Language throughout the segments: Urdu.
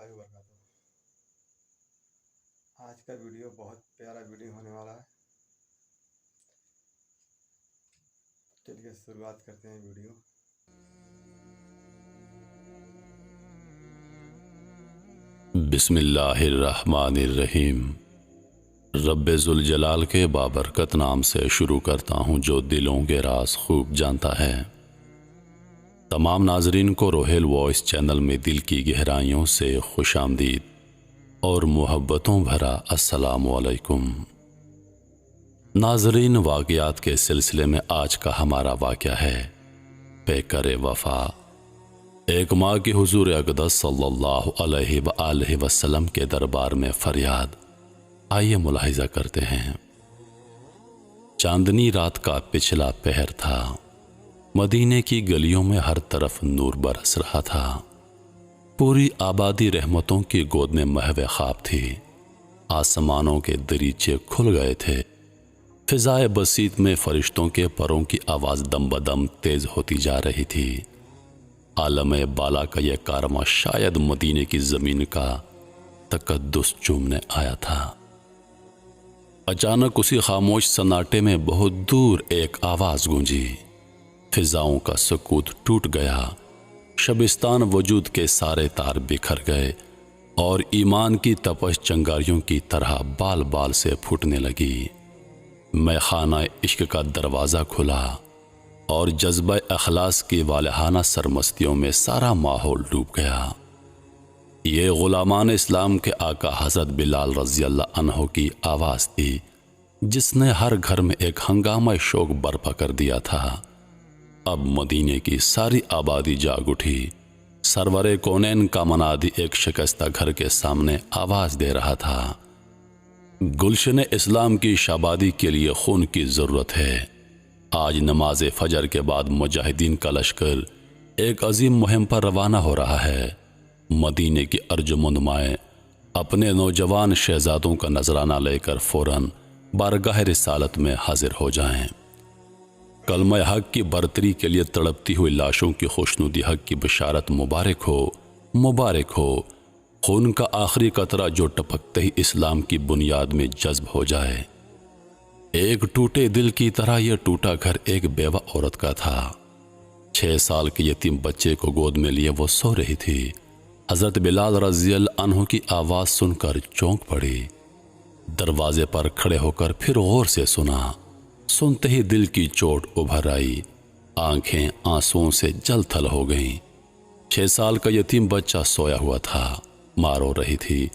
اللہ وبرکاتہ۔ آج کا ویڈیو بہت پیارا ویڈیو ہونے والا ہے۔ چلیے شروعات کرتے ہیں ویڈیو۔ بسم اللہ الرحمن الرحیم۔ رب ذوالجلال کے بابرکت نام سے شروع کرتا ہوں جو دلوں کے راز خوب جانتا ہے۔ تمام ناظرین کو روہیل وائس چینل میں دل کی گہرائیوں سے خوش آمدید اور محبتوں بھرا السلام علیکم۔ ناظرین، واقعات کے سلسلے میں آج کا ہمارا واقعہ ہے پیکر وفا۔ ایک ماں کی حضور اقدس صلی اللہ علیہ وآلہ وسلم کے دربار میں فریاد۔ آئیے ملاحظہ کرتے ہیں۔ چاندنی رات کا پچھلا پہر تھا۔ مدینے کی گلیوں میں ہر طرف نور برس رہا تھا۔ پوری آبادی رحمتوں کی گود میں محو خواب تھی۔ آسمانوں کے دریچے کھل گئے تھے۔ فضائے بسیط میں فرشتوں کے پروں کی آواز دم بدم تیز ہوتی جا رہی تھی۔ عالم بالا کا یہ کارواں شاید مدینے کی زمین کا تقدس چومنے آیا تھا۔ اچانک اسی خاموش سناٹے میں بہت دور ایک آواز گونجی۔ فضاؤں کا سکوت ٹوٹ گیا۔ شبستان وجود کے سارے تار بکھر گئے اور ایمان کی تپش چنگاریوں کی طرح بال بال سے پھوٹنے لگی۔ میخانہ عشق کا دروازہ کھلا اور جذبہ اخلاص کی والہانہ سرمستیوں میں سارا ماحول ڈوب گیا۔ یہ غلامان اسلام کے آقا حضرت بلال رضی اللہ عنہ کی آواز تھی، جس نے ہر گھر میں ایک ہنگامہ شوق برپا کر دیا تھا۔ اب مدینے کی ساری آبادی جاگ اٹھی۔ سرور کونین کا منادی ایک شکستہ گھر کے سامنے آواز دے رہا تھا، گلشن اسلام کی شابادی کے لیے خون کی ضرورت ہے۔ آج نماز فجر کے بعد مجاہدین کا لشکر ایک عظیم مہم پر روانہ ہو رہا ہے۔ مدینے کی ارجمند مائیں اپنے نوجوان شہزادوں کا نذرانہ لے کر فوراً بارگاہ رسالت میں حاضر ہو جائیں۔ کلمہ حق کی برتری کے لیے تڑپتی ہوئی لاشوں کی خوشنودی حق کی بشارت مبارک ہو، مبارک ہو۔ خون کا آخری قطرہ جو ٹپکتے ہی اسلام کی بنیاد میں جذب ہو جائے۔ ایک ٹوٹے دل کی طرح یہ ٹوٹا گھر ایک بیوہ عورت کا تھا۔ 6 سال کے یتیم بچے کو گود میں لیے وہ سو رہی تھی۔ حضرت بلال رضی اللہ عنہ کی آواز سن کر چونک پڑی۔ دروازے پر کھڑے ہو کر پھر غور سے سنا۔ سنتے ہی دل کی چوٹ ابھر آئی۔ آنکھیں آنسوؤں سے جل تھل ہو گئیں۔ 6 سال کا یتیم بچہ سویا ہوا تھا۔ ماں رو رہی تھی۔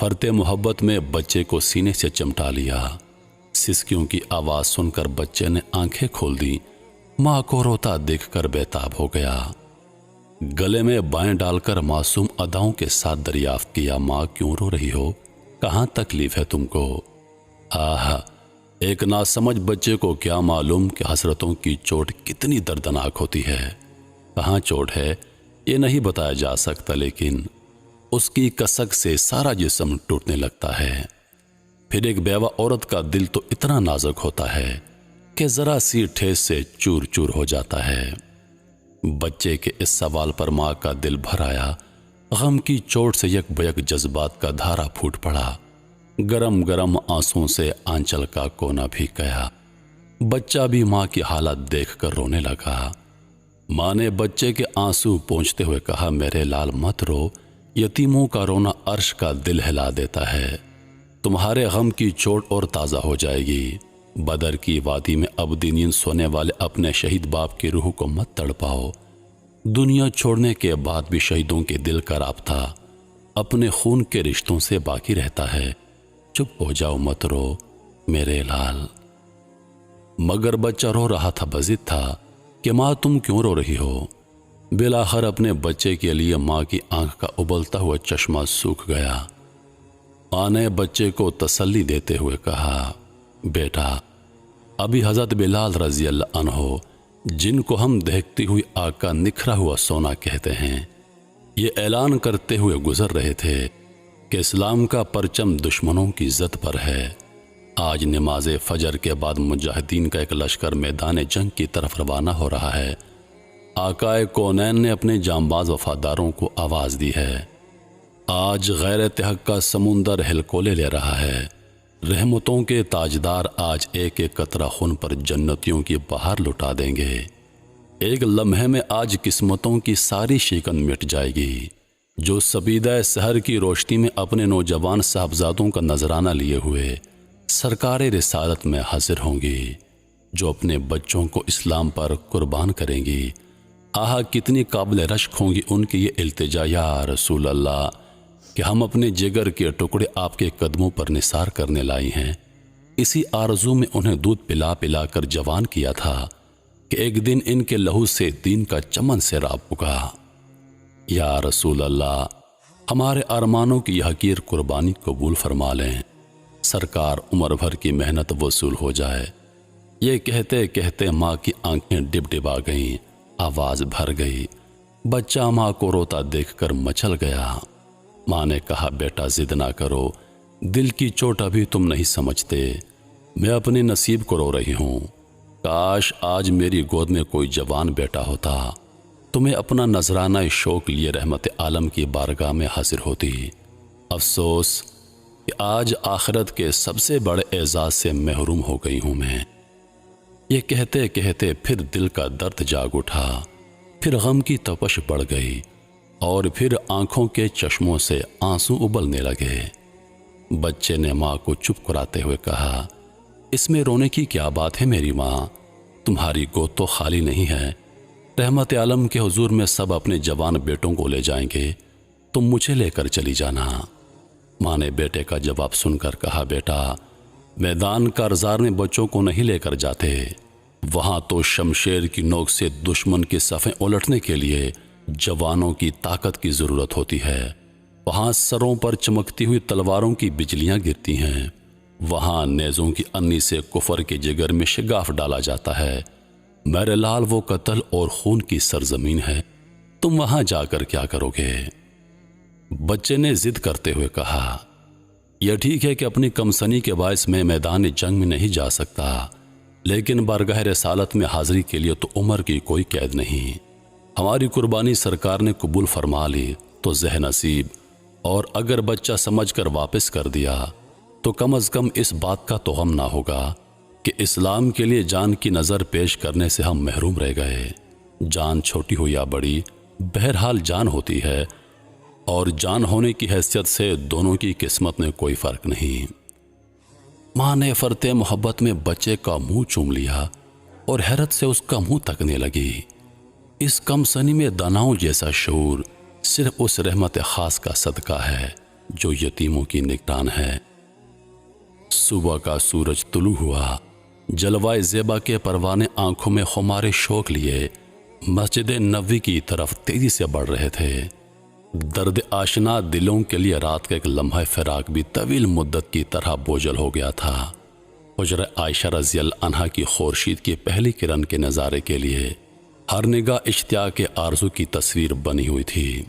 فرتے محبت میں بچے کو سینے سے چمٹا لیا۔ سسکیوں کی آواز سن کر بچے نے آنکھیں کھول دی۔ ماں کو روتا دیکھ کر بےتاب ہو گیا۔ گلے میں بائیں ڈال کر معصوم اداؤں کے ساتھ دریافت کیا، ماں کیوں رو رہی ہو؟ کہاں تکلیف ہے تم کو؟ آہ! ایک ناسمجھ بچے کو کیا معلوم کہ حسرتوں کی چوٹ کتنی دردناک ہوتی ہے۔ کہاں چوٹ ہے یہ نہیں بتایا جا سکتا، لیکن اس کی کسک سے سارا جسم ٹوٹنے لگتا ہے۔ پھر ایک بیوہ عورت کا دل تو اتنا نازک ہوتا ہے کہ ذرا سی ٹھیس سے چور چور ہو جاتا ہے۔ بچے کے اس سوال پر ماں کا دل بھر آیا۔ غم کی چوٹ سے یک بیک جذبات کا دھارا پھوٹ پڑا۔ گرم گرم آنسوں سے آنچل کا کونا بھی گیا۔ بچہ بھی ماں کی حالت دیکھ کر رونے لگا۔ ماں نے بچے کے آنسو پونچھتے ہوئے کہا، میرے لال مت رو، یتیموں کا رونا عرش کا دل ہلا دیتا ہے۔ تمہارے غم کی چوٹ اور تازہ ہو جائے گی۔ بدر کی وادی میں ابدی نیند سونے والے اپنے شہید باپ کی روح کو مت تڑپاؤ۔ دنیا چھوڑنے کے بعد بھی شہیدوں کے دل کا رابطہ اپنے خون کے رشتوں سے باقی رہتا ہے۔ چپ ہو جاؤ، مت رو میرے لال۔ مگر بچہ رو رہا تھا، بضد تھا کہ ماں تم کیوں رو رہی ہو؟ بالآخر اپنے بچے کے لیے ماں کی آنکھ کا ابلتا ہوا چشمہ سوکھ گیا۔ ماں نے بچے کو تسلی دیتے ہوئے کہا، بیٹا، ابھی حضرت بلال رضی اللہ عنہ، جن کو ہم دیکھتی ہوئی آقا نکھرا ہوا سونا کہتے ہیں، یہ اعلان کرتے ہوئے گزر رہے تھے کہ اسلام کا پرچم دشمنوں کی زد پر ہے۔ آج نماز فجر کے بعد مجاہدین کا ایک لشکر میدان جنگ کی طرف روانہ ہو رہا ہے۔ آقا کونین نے اپنے جانباز وفاداروں کو آواز دی ہے، آج غیرت حق کا سمندر ہلکولے لے رہا ہے۔ رحمتوں کے تاجدار آج ایک ایک قطرہ خون پر جنتیوں کی بہار لٹا دیں گے۔ ایک لمحے میں آج قسمتوں کی ساری شکن مٹ جائے گی۔ جو سبیدہ سحر کی روشنی میں اپنے نوجوان صاحبزادوں کا نذرانہ لیے ہوئے سرکار رسالت میں حاضر ہوں گی، جو اپنے بچوں کو اسلام پر قربان کریں گی، آہا کتنی قابل رشک ہوں گی ان کی یہ التجا، یا رسول اللہ، کہ ہم اپنے جگر کے ٹکڑے آپ کے قدموں پر نثار کرنے لائی ہیں۔ اسی آرزو میں انہیں دودھ پلا پلا کر جوان کیا تھا کہ ایک دن ان کے لہو سے دین کا چمن سیراب ہوگا۔ یا رسول اللہ، ہمارے ارمانوں کی یہ حقیر قربانی قبول فرما لیں، سرکار عمر بھر کی محنت وصول ہو جائے۔ یہ کہتے کہتے ماں کی آنکھیں ڈب ڈبا گئیں، آواز بھر گئی۔ بچہ ماں کو روتا دیکھ کر مچل گیا۔ ماں نے کہا، بیٹا ضد نہ کرو، دل کی چوٹ ابھی تم نہیں سمجھتے، میں اپنے نصیب کو رو رہی ہوں۔ کاش آج میری گود میں کوئی جوان بیٹا ہوتا، تمہیں اپنا نذرانہ شوق لیے رحمت عالم کی بارگاہ میں حاضر ہوتی۔ افسوس کہ آج آخرت کے سب سے بڑے اعزاز سے محروم ہو گئی ہوں میں۔ یہ کہتے کہتے پھر دل کا درد جاگ اٹھا، پھر غم کی تپش بڑھ گئی، اور پھر آنکھوں کے چشموں سے آنسو ابلنے لگے۔ بچے نے ماں کو چپ کراتے ہوئے کہا، اس میں رونے کی کیا بات ہے میری ماں، تمہاری گود تو خالی نہیں ہے، رحمت عالم کے حضور میں سب اپنے جوان بیٹوں کو لے جائیں گے، تم مجھے لے کر چلی جانا۔ ماں نے بیٹے کا جواب سن کر کہا، بیٹا میدان کارزار میں بچوں کو نہیں لے کر جاتے، وہاں تو شمشیر کی نوک سے دشمن کی صفیں الٹنے کے لیے جوانوں کی طاقت کی ضرورت ہوتی ہے، وہاں سروں پر چمکتی ہوئی تلواروں کی بجلیاں گرتی ہیں، وہاں نیزوں کی انی سے کفر کے جگر میں شگاف ڈالا جاتا ہے۔ میرے لال وہ قتل اور خون کی سرزمین ہے، تم وہاں جا کر کیا کرو گے؟ بچے نے ضد کرتے ہوئے کہا، یہ ٹھیک ہے کہ اپنی کمسنی کے باعث میں میدان جنگ میں نہیں جا سکتا، لیکن بارگاہ رسالت میں حاضری کے لیے تو عمر کی کوئی قید نہیں۔ ہماری قربانی سرکار نے قبول فرما لی تو ذہ نصیب، اور اگر بچہ سمجھ کر واپس کر دیا تو کم از کم اس بات کا تو غم نہ ہوگا کہ اسلام کے لیے جان کی نظر پیش کرنے سے ہم محروم رہ گئے۔ جان چھوٹی ہو یا بڑی، بہرحال جان ہوتی ہے، اور جان ہونے کی حیثیت سے دونوں کی قسمت میں کوئی فرق نہیں۔ ماں نے فرتے محبت میں بچے کا منہ چوم لیا اور حیرت سے اس کا منہ تکنے لگی۔ اس کم سنی میں داناؤں جیسا شعور صرف اس رحمت خاص کا صدقہ ہے جو یتیموں کی نگران ہے۔ صبح کا سورج طلوع ہوا، جلوائے زیبا کے پروانے آنکھوں میں خمار شوق لیے مسجد نبوی کی طرف تیزی سے بڑھ رہے تھے۔ درد آشنا دلوں کے لیے رات کا ایک لمحہ فراق بھی طویل مدت کی طرح بوجھل ہو گیا تھا۔ حجرہ عائشہ رضی اللہ عنہا کی خورشید کی پہلی کرن کے نظارے کے لیے ہر نگاہ اشتیاق آرزو کی تصویر بنی ہوئی تھی۔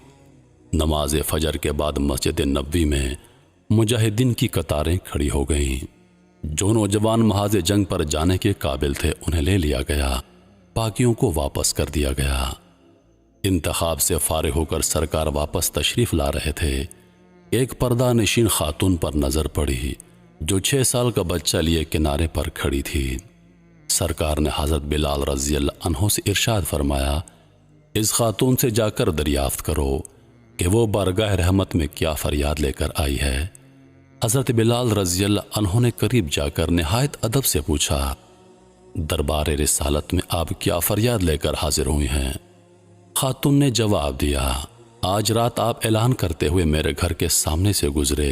نماز فجر کے بعد مسجد نبوی میں مجاہدین کی قطاریں کھڑی ہو گئیں۔ جو نوجوان محاذ جنگ پر جانے کے قابل تھے انہیں لے لیا گیا، باقیوں کو واپس کر دیا گیا۔ انتخاب سے فارغ ہو کر سرکار واپس تشریف لا رہے تھے، ایک پردہ نشین خاتون پر نظر پڑی جو 6 سال کا بچہ لیے کنارے پر کھڑی تھی۔ سرکار نے حضرت بلال رضی اللہ عنہ سے ارشاد فرمایا، اس خاتون سے جا کر دریافت کرو کہ وہ بارگاہ رحمت میں کیا فریاد لے کر آئی ہے۔ حضرت بلال رضی اللہ عنہ نے قریب جا کر نہایت ادب سے پوچھا، دربار رسالت میں آپ کیا فریاد لے کر حاضر ہوئی ہیں؟ خاتون نے جواب دیا، آج رات آپ اعلان کرتے ہوئے میرے گھر کے سامنے سے گزرے،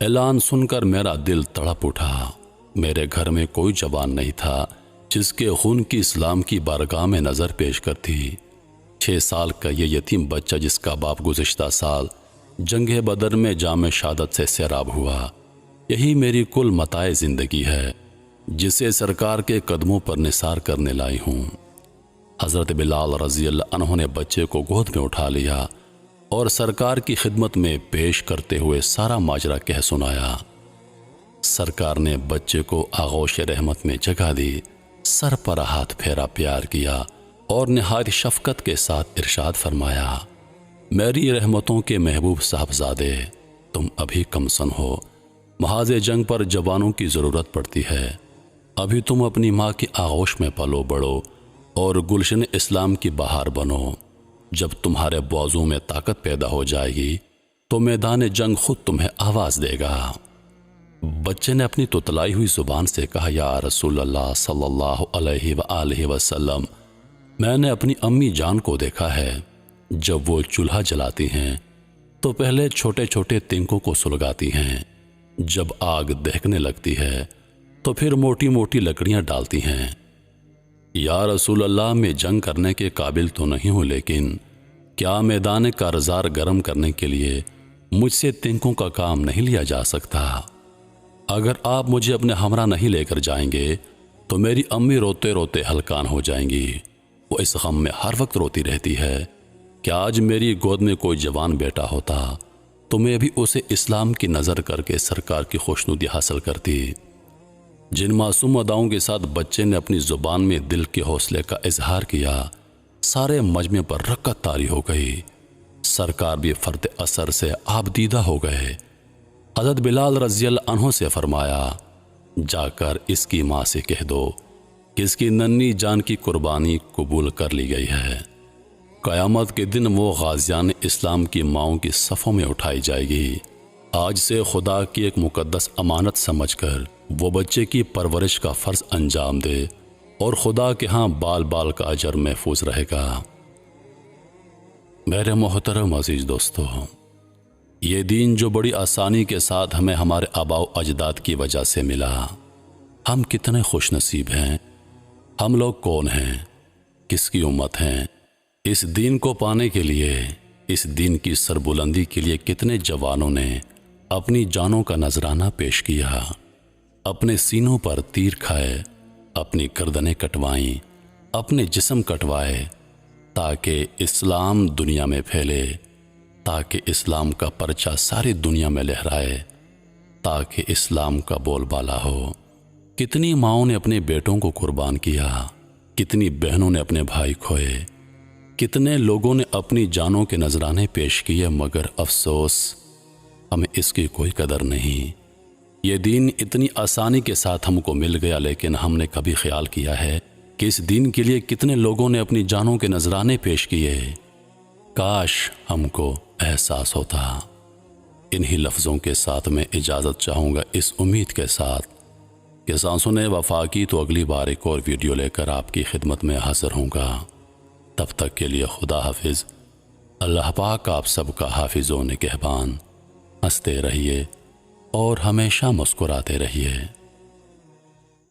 اعلان سن کر میرا دل تڑپ اٹھا۔ میرے گھر میں کوئی جوان نہیں تھا جس کے خون کی اسلام کی بارگاہ میں نظر پیش کرتی۔ 6 سال کا یہ یتیم بچہ جس کا باپ گزشتہ سال جنگ بدر میں جام شہادت سے سیراب ہوا، یہی میری کل متاع زندگی ہے جسے سرکار کے قدموں پر نثار کرنے لائی ہوں۔ حضرت بلال رضی اللہ عنہ نے بچے کو گود میں اٹھا لیا اور سرکار کی خدمت میں پیش کرتے ہوئے سارا ماجرا کہہ سنایا۔ سرکار نے بچے کو آغوش رحمت میں جگہ دی، سر پر ہاتھ پھیرا، پیار کیا اور نہایت شفقت کے ساتھ ارشاد فرمایا، میری رحمتوں کے محبوب صاحبزادے، تم ابھی کم سن ہو، محاذ جنگ پر جوانوں کی ضرورت پڑتی ہے۔ ابھی تم اپنی ماں کی آغوش میں پلو بڑھو اور گلشن اسلام کی بہار بنو۔ جب تمہارے بازو میں طاقت پیدا ہو جائے گی تو میدان جنگ خود تمہیں آواز دے گا۔ بچے نے اپنی تتلائی ہوئی زبان سے کہا، یا رسول اللہ صلی اللہ علیہ وآلہ وسلم، میں نے اپنی امی جان کو دیکھا ہے، جب وہ چولہا جلاتی ہیں تو پہلے چھوٹے چھوٹے تنکوں کو سلگاتی ہیں، جب آگ دہکنے لگتی ہے تو پھر موٹی موٹی لکڑیاں ڈالتی ہیں۔ یا رسول اللہ، میں جنگ کرنے کے قابل تو نہیں ہوں، لیکن کیا میدان کارزار گرم کرنے کے لیے مجھ سے تنکوں کا کام نہیں لیا جا سکتا؟ اگر آپ مجھے اپنے ہمراہ نہیں لے کر جائیں گے تو میری امی روتے روتے ہلکان ہو جائیں گی۔ وہ اس غم میں ہر وقت روتی رہتی ہے کہ آج میری گود میں کوئی جوان بیٹا ہوتا تو میں بھی اسے اسلام کی نظر کر کے سرکار کی خوشنودی حاصل کرتی۔ جن معصوم اداؤں کے ساتھ بچے نے اپنی زبان میں دل کے حوصلے کا اظہار کیا، سارے مجمع پر رکعت طاری ہو گئی۔ سرکار بھی فرد اثر سے آبدیدہ ہو گئے۔ حضرت بلال رضی اللہ عنہ سے فرمایا، جا کر اس کی ماں سے کہہ دو کہ اس کی ننھی جان کی قربانی قبول کر لی گئی ہے۔ قیامت کے دن وہ غازیان اسلام کی ماؤں کی صفوں میں اٹھائی جائے گی۔ آج سے خدا کی ایک مقدس امانت سمجھ کر وہ بچے کی پرورش کا فرض انجام دے اور خدا کے ہاں بال بال کا اجر محفوظ رہے گا۔ میرے محترم عزیز دوستو، یہ دین جو بڑی آسانی کے ساتھ ہمیں ہمارے آباء و اجداد کی وجہ سے ملا، ہم کتنے خوش نصیب ہیں۔ ہم لوگ کون ہیں، کس کی امت ہیں؟ اس دین کو پانے کے لیے، اس دین کی سربلندی کے لیے کتنے جوانوں نے اپنی جانوں کا نذرانہ پیش کیا، اپنے سینوں پر تیر کھائے، اپنی گردنیں کٹوائیں، اپنے جسم کٹوائے، تاکہ اسلام دنیا میں پھیلے، تاکہ اسلام کا پرچہ ساری دنیا میں لہرائے، تاکہ اسلام کا بول بالا ہو۔ کتنی ماؤں نے اپنے بیٹوں کو قربان کیا، کتنی بہنوں نے اپنے بھائی کھوئے، کتنے لوگوں نے اپنی جانوں کے نذرانے پیش کیے، مگر افسوس ہمیں اس کی کوئی قدر نہیں۔ یہ دین اتنی آسانی کے ساتھ ہم کو مل گیا، لیکن ہم نے کبھی خیال کیا ہے کہ اس دین کے لیے کتنے لوگوں نے اپنی جانوں کے نذرانے پیش کیے؟ کاش ہم کو احساس ہوتا۔ انہی لفظوں کے ساتھ میں اجازت چاہوں گا، اس امید کے ساتھ کہ سانسوں نے وفا کی تو اگلی بار ایک اور ویڈیو لے کر آپ کی خدمت میں حاضر ہوں گا۔ تب تک کے لیے خدا حافظ۔ اللہ پاک آپ سب کا حافظ و نگہبان۔ ہنستے رہیے اور ہمیشہ مسکراتے رہیے۔